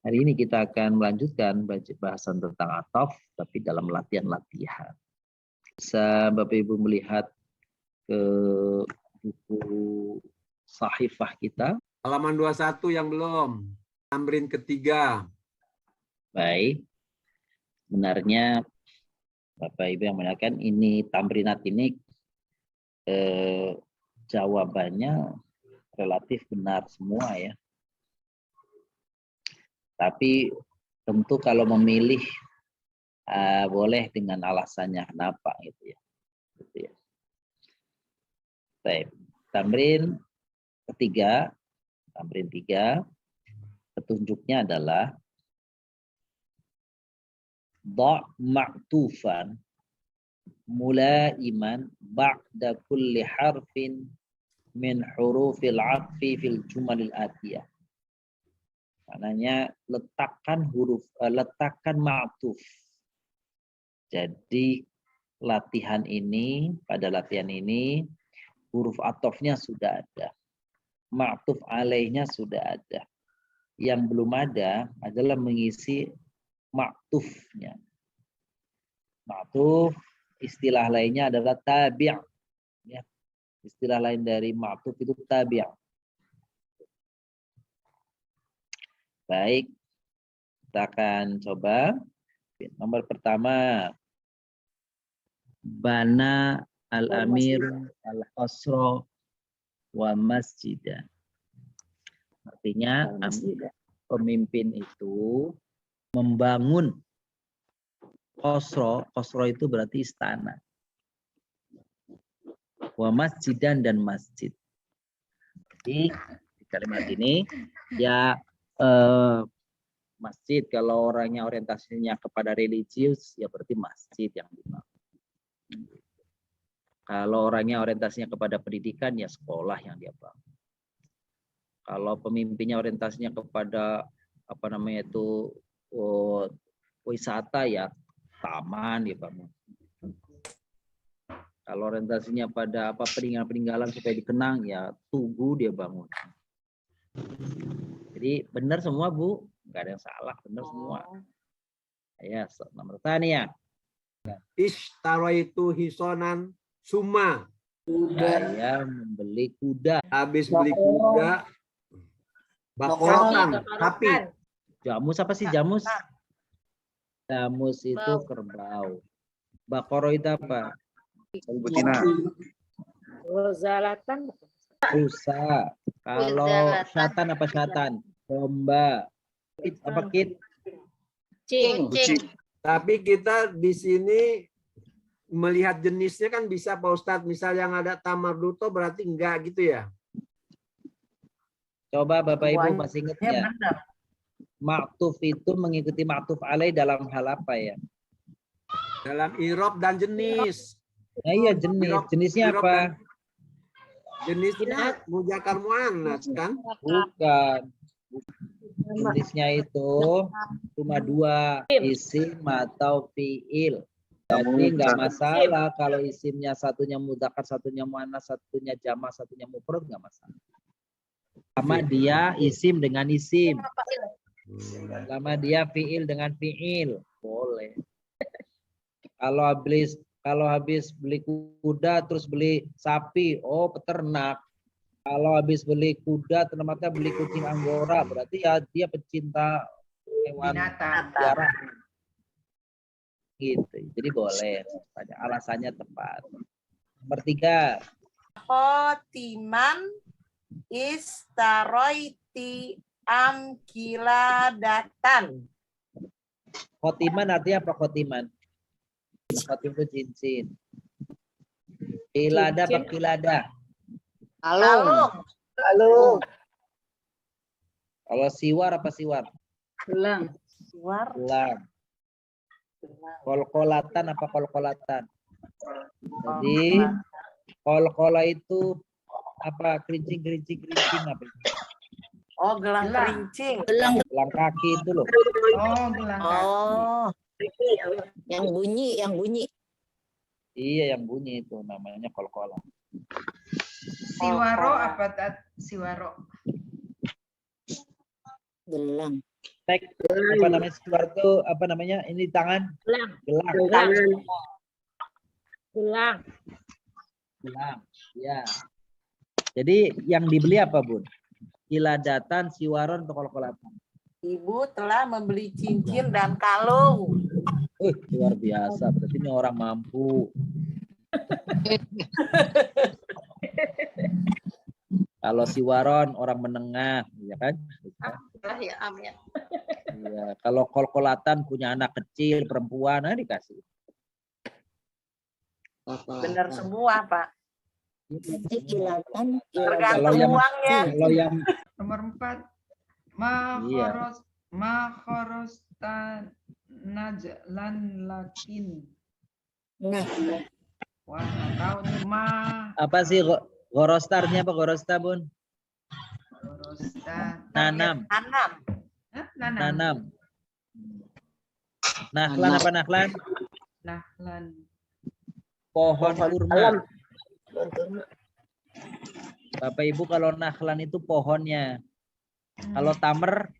Hari ini kita akan melanjutkan bahasan tentang ataf, tapi dalam latihan-latihan. Bisa Bapak Ibu melihat ke buku sahifah kita. Halaman 21 yang belum. Tamrin ketiga. Baik. Sebenarnya Bapak Ibu yang mengatakan ini tamrinat ini jawabannya relatif benar semua ya. Tapi tentu kalau memilih boleh dengan alasannya kenapa gitu ya. Gitu ya. Baik. Tamrin ketiga, tamrin 3, petunjuknya adalah da' ma'tufan mulaiman ba'da kulli harfin min hurufil 'athfi fil jumalil atiyah. Maknanya letakkan ma'tuf. Jadi pada latihan ini huruf atofnya sudah ada. Ma'tuf alaihnya sudah ada. Yang belum ada adalah mengisi ma'tufnya. Ma'tuf istilah lainnya adalah tabi'. Ya. Istilah lain dari ma'tuf itu tabi'. Baik, kita akan coba. Nomor pertama, bana al-amir al-qasra wa masjidan. Artinya pemimpin itu membangun qasra. Qasra itu berarti istana. Wa masjidan dan masjid. Jadi di kalimat ini ya masjid, kalau orangnya orientasinya kepada religius ya berarti masjid yang dibangun. Kalau orangnya orientasinya kepada pendidikan ya sekolah yang dia bangun. Kalau pemimpinnya orientasinya kepada wisata ya taman dia bangun. Kalau orientasinya pada peninggalan supaya dikenang ya tugu dia bangun. Jadi benar semua Bu, nggak ada yang salah, benar semua. Ya, nomor tanya. Ishtaraitu hisonan summa. Saya membeli kuda. Habis beli kuda. Bakorotan. Sapi. Jamus apa sih jamus? Jamus itu kerbau. Bakoro itu apa? Betina. Rozalatan. Rusa. Kalau syatan apa syatan? Domba. Apa kit? Cing. Tapi kita di sini melihat jenisnya kan bisa Pak Ustadz. Misal yang ada tamarduto berarti enggak gitu ya? Coba Bapak Ibu masih ingat ya? Ma'tuf itu mengikuti ma'tuf alaih dalam hal apa ya? Dalam irob dan jenis. Nah iya jenis. Jenisnya apa? Jenisnya muzakkar muannats kan? Bukan. Jenisnya itu cuma 2, isim atau fiil. Jadi nggak masalah kalau isimnya satunya mudzakkar, satunya muannats, satunya jamak, satunya mufrad, nggak masalah. Sama dia isim dengan isim. Sama dia fiil dengan fiil. Boleh. Kalau habis beli kuda terus beli sapi, oh peternak. Kalau habis beli kuda ternyata beli kucing anggora, berarti ya dia pecinta hewan liaran. Gitu. Jadi boleh. Alasannya tepat. Nomor 3. Khotiman istaroiti amkiladatan. Khotiman artinya apa khotiman? Khotim itu cincin. Kilada apa kilada? Alung. Kalau siwar apa siwar? Gelang. Gelang. Kolkolatan apa kolkolatan? Jadi kolkola itu apa? Kerincing apa? Oh, gelang kerincing. Gelang kaki itu loh. Oh, gelang. Oh. Yang bunyi. Iya, yang bunyi itu namanya kolkola. Siwaro apa siwaro? Gelang. Tek apa namanya suatu apa namanya ini tangan Gelang. gelang Gelang. gelang ya. Jadi yang dibeli apa Bun? Kiladatan, siwaron, atau kol-kolatan? Ibu telah membeli cincin dan kalung. Luar biasa, berarti ini orang mampu. Kalau siwaron orang menengah, ya kan? Ya, amin. Iya. Kalau kol-kolatan punya anak kecil, perempuan, nah dikasih. Benar semua, Pak. Kalau Tergantung yang uangnya. kalau yang Nomor 4. Iya. Makhorostan najlan lakin. Nah, Wah, nggak tahu nih. apa sih gorostarnya apa gorosta Bun? Makhorostan. Nanam, tanam. Hah? Nanam. nanam. Nahlan apa nahlan? Nahlan. Pohon kurma. Bapak Ibu kalau nahlan itu pohonnya. Kalau tamer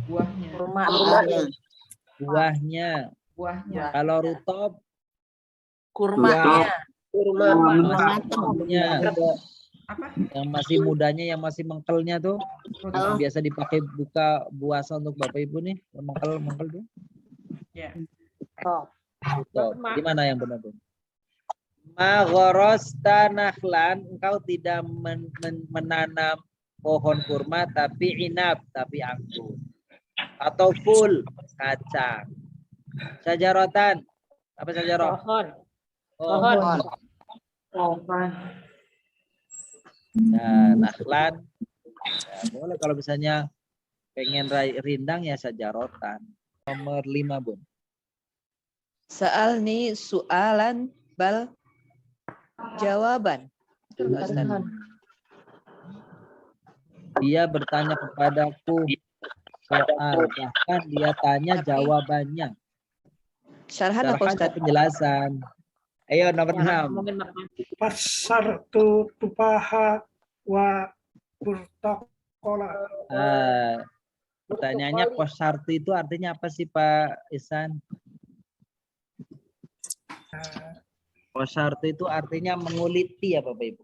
Buahnya. Kurma. buahnya. Buahnya. Kalau rutop Kurmanya. buahnya. Apa? Yang masih mudanya, yang masih mengkelnya tuh, yang biasa dipakai buka puasa untuk Bapak Ibu nih, yang mengkel tuh. Ya. Rutop. Gimana yang benar tuh? Maghorosta nahlan, engkau tidak menanam pohon kurma tapi inab, tapi anggur. Atau full kacang. Sajarotan. Apa sajaroh? Pohon. Pohon. Pohon. Nah, nahlan. Ya, boleh kalau misalnya pengen rindang ya sajarotan. Nomor 5 Bun. Sa'alni su'alan bal jawaban. Dia bertanya kepadaku soal, bahkan dia tanya jawabannya. Syarhan apa Syarhan Ustaz? penjelasan. Ayo nomor 6. Pasar tu tupaha wa burtakola. Pertanyaannya posartu itu artinya apa sih Pak Ihsan? Posartu itu artinya menguliti ya Bapak Ibu.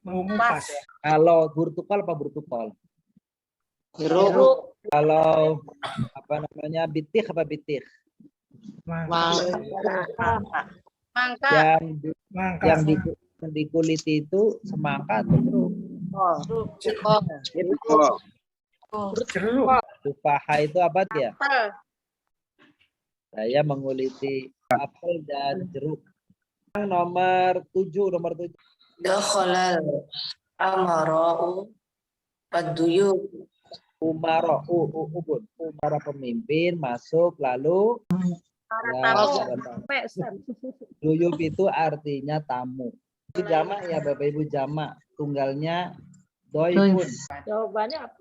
Mengupas. Kalau burtukol apa burtukol? Jeruk. Kalau apa namanya bitik apa bitik? Mangga. Mangga. Yang dikuliti itu semangka atau jeruk? Jeruk. Tupaha itu apa dia? Apel. Saya menguliti apel dan jeruk. Nomor 7. Dakhalal amara'u paduyub. Umaro, para pemimpin masuk lalu duyub itu artinya tamu. Itu jamak ya Bapak Ibu, jamak. Tunggalnya doyun. Jawabannya apa?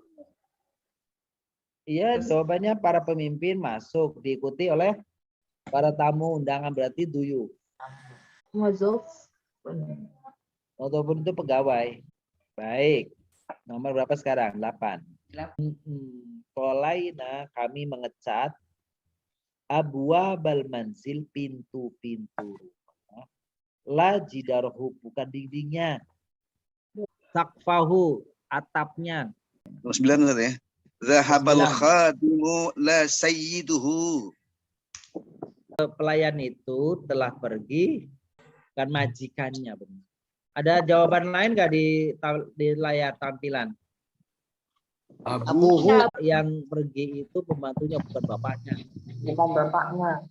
Iya, jawabannya para pemimpin masuk diikuti oleh para tamu undangan, berarti duyub. Ataupun itu pegawai. Baik. Nomor berapa sekarang? 8. Polaina kami mengecat abwabal manzil, pintu-pintu rumah. La jidarhu, bukan dindingnya. Sakfahu, atapnya. Nomor 9 Ustaz ya. Zahabal khadimu la sayyiduhu. Pelayan itu telah pergi, kan majikannya. Benar. Ada jawaban lain nggak di layar tampilan? Abuhu. Yang pergi itu pembantunya, bukan bapaknya. Bukan bapaknya.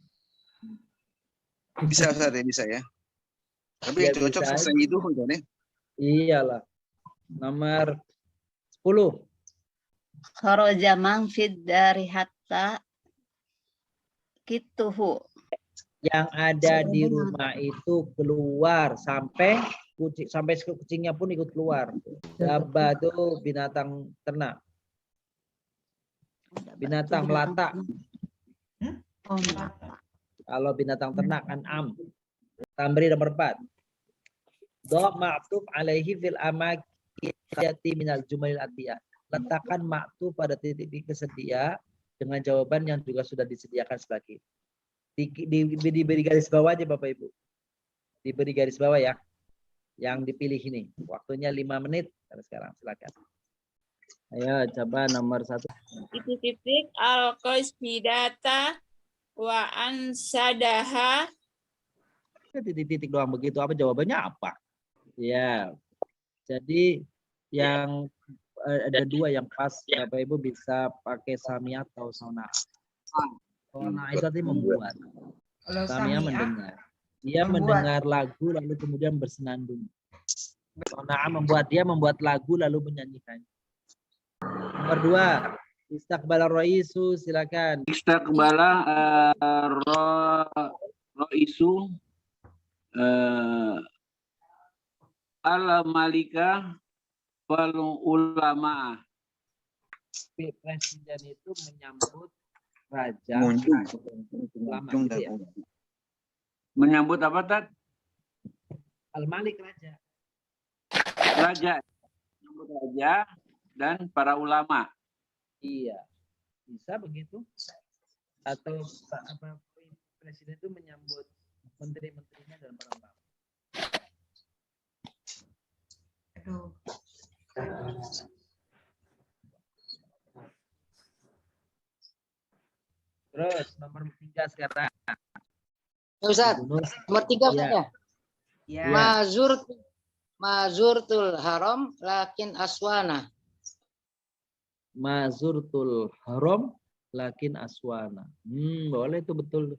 Bisa Ustaz ya, bisa ya. Tapi Ya, yang cocok bisa. sayyiduhu kan ya. Iyalah. Nomor 10. Kharaja man fid dari hatta kituhu. Yang ada di rumah itu keluar sampai kucingnya pun ikut keluar. Dabba itu binatang ternak. Binatang melata. Kalau binatang ternak an'am. Tamri nomor 4. Do ma'tuf alaihi fil amaki minal jumalil atiyah. letakkan maktu pada titik kesedia dengan jawaban yang juga sudah disediakan sebagai diberi garis bawah aja Bapak Ibu. Diberi garis bawah ya. Yang dipilih ini. Waktunya 5 menit. Sekarang silakan. Ayo coba nomor 1. Titik al-qasbidata wa ansadaha. Titik-titik doang begitu. Apa jawabannya apa? Ya. Jadi yang ada 2 yang pas. Bapak Ibu bisa pakai samia atau sona. Sona itu artinya membuat. Kalau Samia Samia, mendengar. Dia membuat. mendengar lagu lalu kemudian bersenandung. Sona membuat lagu lalu menyanyikan. Nomor 2. Istiqbal raisu, silakan. Istiqbala Roisu al-malika wal ulama. Presiden itu menyambut raja. Ulama, gitu ya? Menyambut apa, Tat? Al-Malik raja. Raja. Menyambut raja dan para ulama. Iya. Bisa begitu? Atau apa presiden itu menyambut menteri-menterinya dan para ulama. aduh, Terus nomor 3 sekarang. Ustaz, Bonus. nomor 3 Ustaz ya. ya, Mazurtul haram lakin aswana. Mazurtul haram lakin aswana. Boleh itu betul.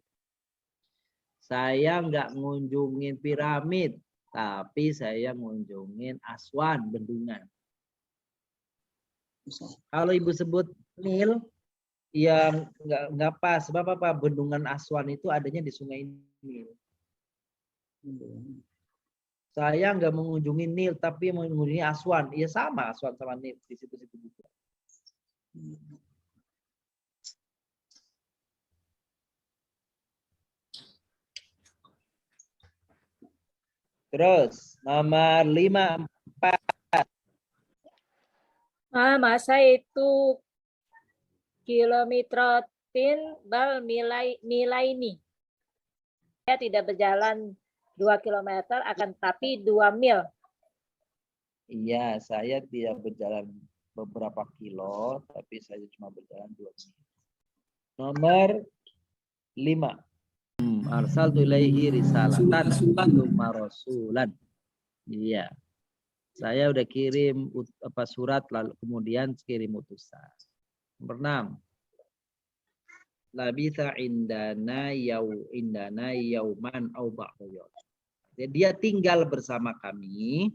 Saya nggak ngunjungin piramid, tapi saya ngunjungin Aswan, bendungan. Kalau ibu sebut Nil, yang nggak pas. Sebab apa? Bendungan Aswan itu adanya di Sungai Nil. Saya nggak mengunjungi Nil, tapi mengunjungi Aswan. Ya sama Aswan sama Nil di situ-situ juga. Terus nomor 5. Masa itu kilometrotin bal nilai ini. Saya tidak berjalan 2 kilometer, akan tapi 2 mil. Iya, saya tidak berjalan beberapa kilo, tapi saya cuma berjalan 2 mil. Nomor 5. Arsaltu ilaihi risalatan summa rasulan. Iya. Saya udah kirim surat lalu kemudian kirim utusan. Nomor 6. Labitha indana yauman au ba'da yaum. Dia tinggal bersama kami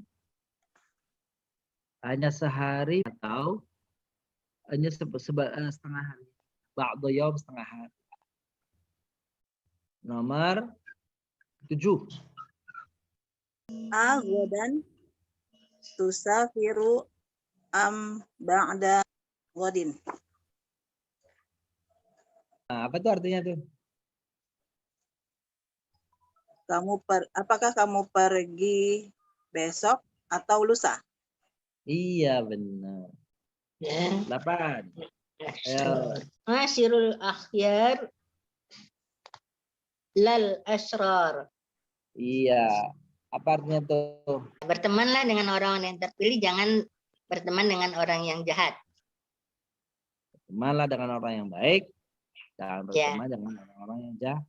hanya sehari atau hanya setengah hari. Ba'da yaum, setengah hari. Nomor 7. Aghadan tusafiru am ba'da ghadin. Nah, apa tuh artinya tuh? Apakah kamu pergi besok atau lusa? Iya benar. 8. Masirul akhyar lal asrar. Iya. Apa artinya tuh? Bertemanlah dengan orang yang terpilih, jangan berteman dengan orang yang jahat. Bertemanlah dengan orang yang baik. Jangan berteman dengan orang-orang yang jahat.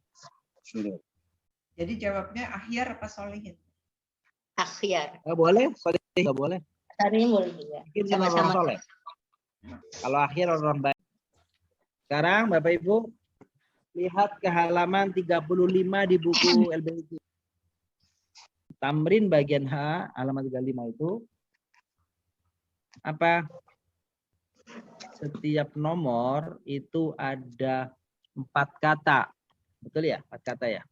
jadi jawabnya akhir apa solihin? Akhyar. Boleh, soleh nggak boleh. Tarimul juga. Mungkin sama-sama soleh. Kalau akhir orang baik. Sekarang Bapak Ibu lihat ke halaman 35 di buku LBI. Tamrin bagian H, halaman 35 itu apa? Setiap nomor itu ada 4 kata. Betul ya? 4 kata ya?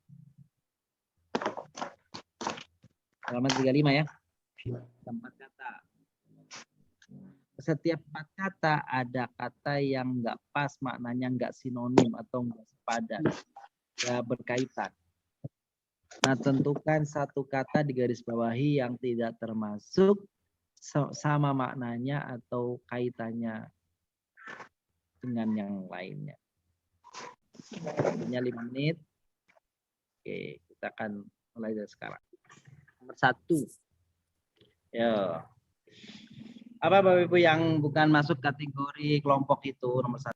Halaman 35 ya. 4 kata. Setiap 4 kata ada kata yang enggak pas, maknanya enggak sinonim atau enggak sepadan. Ya berkaitan. Nah, tentukan satu kata di garis bawahi yang tidak termasuk sama maknanya atau kaitannya dengan yang lainnya. Punya 5 menit. Oke, kita akan mulai dari sekarang. Nomor 1. Ya. Apa Bapak Ibu yang bukan masuk kategori kelompok itu nomor 1?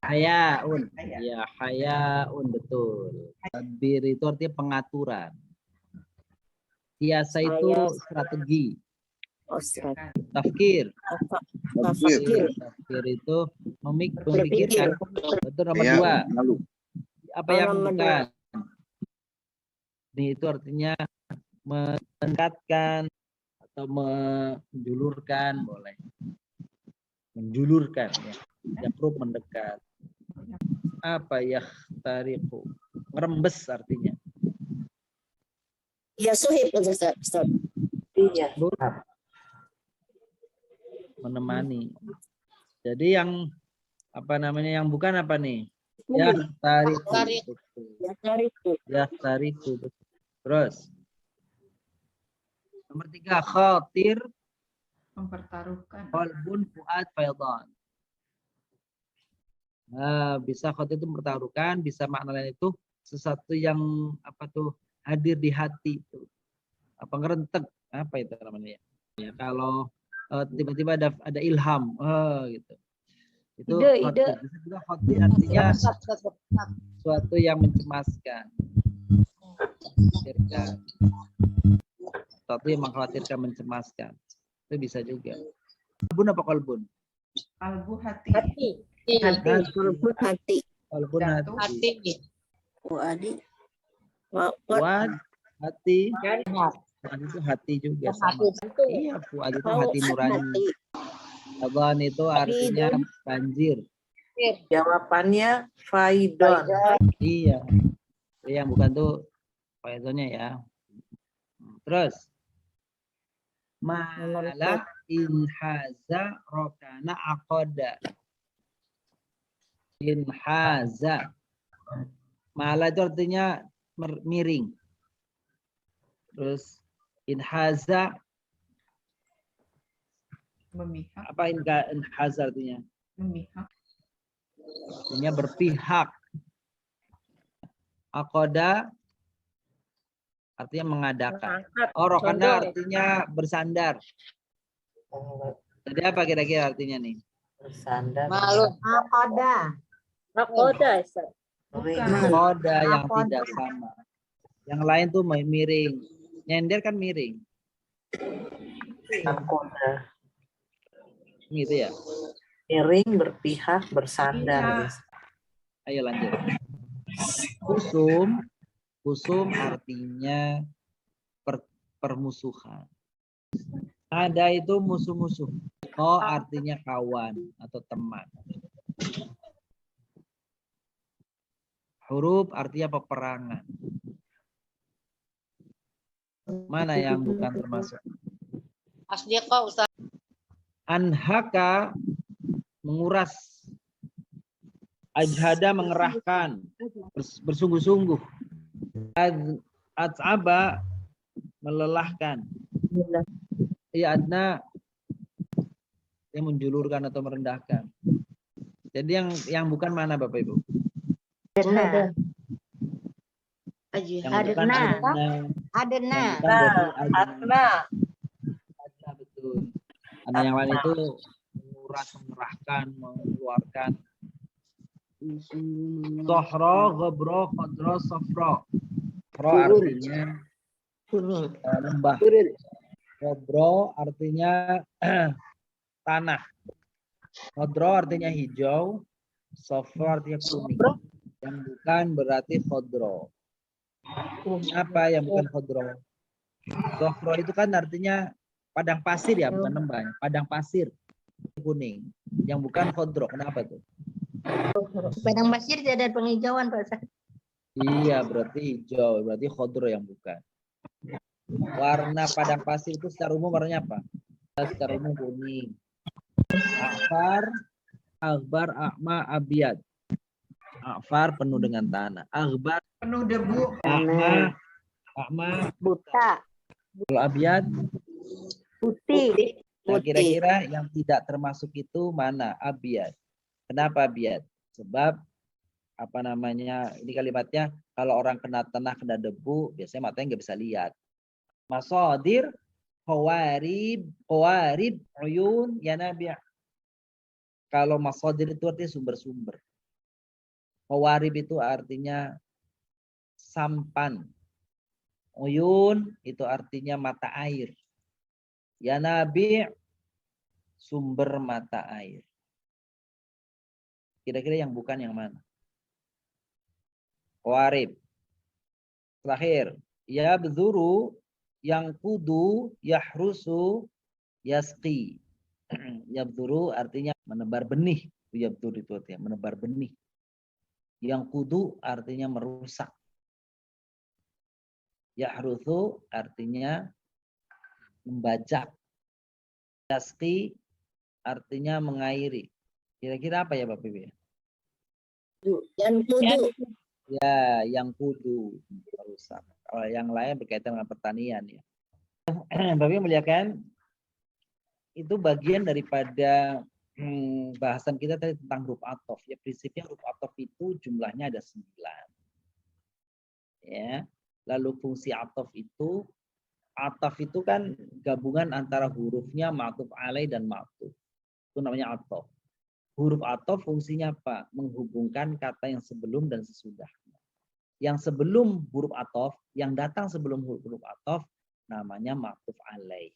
Hayaun. Ya, hayaun betul. Tadbir itu artinya pengaturan. Siasa itu strategi. Tafkir. Tafkir itu memikirkan. Betul nomor 2. Apa yang bukan? Ini itu artinya mendekatkan atau menjulurkan, boleh. Menjulurkan ya. Yakrub mendekat. Apa ya tariku? Ngerembes artinya. Ya suhib Ustaz. Iya. Menemani. Jadi yang apa namanya yang bukan apa nih? Ya tariku. Ya tariku. Terus nomor 3 khatir Mempertaruhkan. qalbun fuad faydan. Nah, bisa khatir itu mempertaruhkan, bisa makna lain itu sesuatu yang apa tuh hadir di hati itu. Apa ngerentek apa itu namanya ya? Kalau tiba-tiba ada ilham, gitu. Itu Ide. bisa juga khatir artinya sesuatu yang mencemaskan. Sesuatu yang mengkhawatirkan, mencemaskan. Itu bisa juga. Kalbun apa kalbun? Kalbu hati. Hati. Kalbun hati. Kalbun Jantung. hati. Wadi. Fuad, hati. Dan Fuad itu hati juga sama. hati jantung. Iya, fuad itu hati nurani. Adhan itu artinya banjir. Jawabannya faidon. Iya. Yang bukan tuh faidonnya ya. Terus mala inhaza rokana aqoda. Inhaza. Mala itu artinya miring. Terus inhaza Memihak. apa inhaza artinya? Memihak. Artinya berpihak. Aqoda artinya mengadakan. Mengangkat. Oh, rokana Condong. artinya bersandar. Jadi apa kira-kira artinya nih? Bersandar. Malu. Nakoda, Ustaz. Roda yang tidak sama. Yang lain tuh miring. Nyender kan miring. Nakoda. Gitu ya. Miring, berpihak, bersandar. Ayo lanjut. Kusum. Kusum artinya permusuhan. Ada itu musuh-musuh. Oh artinya kawan atau teman. Huruf artinya peperangan. Mana yang bukan termasuk? Asdiqa Ustaz. Anhaka menguras. Ajhada mengerahkan. Bersungguh-sungguh. At'aba melelahkan. Ya adna yang menjulurkan atau merendahkan. Jadi yang bukan mana Bapak Ibu? Yang bukan adna. Adna. Adna betul. Ada yang lain itu menguras, mengerahkan, mengeluarkan. Sohro, gobro, khodro, sofro. Sofro artinya lembah. Gobro artinya tanah. Khodro artinya hijau. Sofro artinya kuning. Yang bukan berarti khodro. Apa yang bukan khodro? Sofro itu kan artinya padang pasir ya, bukan lembah. Padang pasir kuning. Yang bukan khodro. Kenapa tuh? Padang pasir tidak ada penghijauan, Pak Ustaz. Iya, berarti hijau. Berarti khodro yang bukan. Warna padang pasir itu secara umum warnanya apa? Secara umum kuning. Akbar, akma, abiyad. Akbar penuh dengan tanah. Akbar Penuh debu. akma Buta. kalau abiyad Putih. Nah, Putih. kira-kira yang tidak termasuk itu mana? Abyad. Kenapa abyad? Sebab apa namanya? Ini kalimatnya kalau orang kena tanah, kena debu, biasanya matanya nggak bisa lihat. Masadir, qawarib, uyun, yanabi'. Kalau masadir itu artinya sumber-sumber. Qawarib itu artinya sampan. Uyun itu artinya mata air. Yanabi' sumber mata air. Kira-kira yang bukan yang mana? Qawarib. Terakhir, yabdhuru, yang kudu, yahrusu, yasqi. Yabdhuru artinya menebar benih. Yabdhur itu artinya menebar benih. Yang kudu artinya merusak. Yahrusu artinya membajak. Yasqi artinya mengairi. Kira-kira apa ya Bapak Ibu? Yang kudu. Ya, yang kudu merusak. Kalau yang lain berkaitan dengan pertanian ya. Bapak Ibu melihatkan itu bagian daripada bahasan kita tadi tentang huruf athof. Ya, prinsipnya huruf athof itu jumlahnya ada 9. Ya. Lalu fungsi athof itu kan gabungan antara hurufnya ma'tuf alaih dan ma'tuf. Itu namanya athof. Huruf athof fungsinya apa? Menghubungkan kata yang sebelum dan sesudahnya. Yang sebelum huruf athof, yang datang sebelum huruf athof namanya ma'tuf alaih.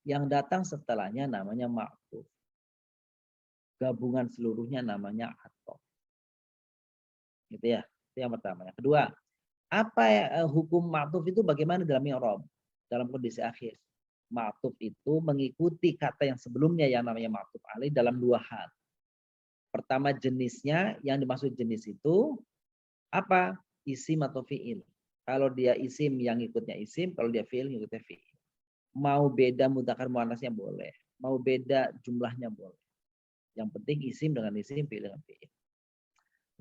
Yang datang setelahnya namanya ma'tuf. Gabungan seluruhnya namanya athof. Gitu ya. Itu yang pertama. Yang kedua, apa hukum ma'tuf itu bagaimana dalam i'rab? Dalam kondisi akhir. Ma'tuf itu mengikuti kata yang sebelumnya yang namanya ma'tuf alaih dalam 2 hal. Pertama jenisnya, yang dimaksud jenis itu apa? Isim atau fi'il. Kalau dia isim yang ikutnya isim, kalau dia fi'il yang ikutnya fi'il. Mau beda mudzakkar muannasnya boleh, mau beda jumlahnya boleh. Yang penting isim dengan isim, fi'il dengan fi'il.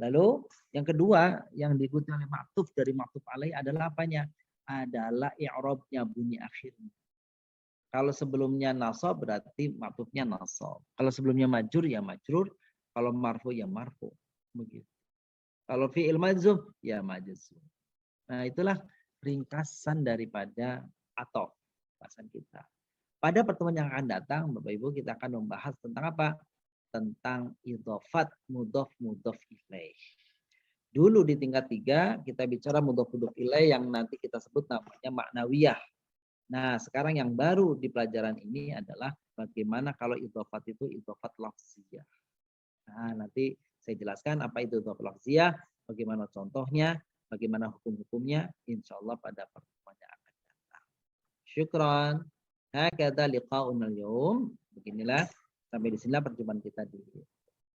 Lalu yang kedua yang diikuti oleh ma'tuf dari ma'tuf alaih adalah apanya? Adalah i'rabnya, bunyi akhirnya. Kalau sebelumnya nasab berarti ma'tufnya nasab. Kalau sebelumnya majrur ya majrur, kalau marfu ya marfu. Begitu. Kalau fi'il majzum ya majzum. Nah, itulah ringkasan daripada athof bahasan kita. Pada pertemuan yang akan datang, Bapak Ibu, kita akan membahas tentang apa? Tentang idhofat mudhof ilaih. Dulu di tingkat 3 kita bicara mudhof ilaih yang nanti kita sebut namanya maknawiyah. Nah, sekarang yang baru di pelajaran ini adalah bagaimana kalau idhofat itu idhofat lafziyah. Nah, nanti saya jelaskan apa itu idhofat lafziyah, bagaimana contohnya, bagaimana hukum-hukumnya, insya Allah pada pertemuan yang akan datang. Syukran. Hakadha liqa'una al-yawm. Beginilah sampai di sini perjumpaan kita di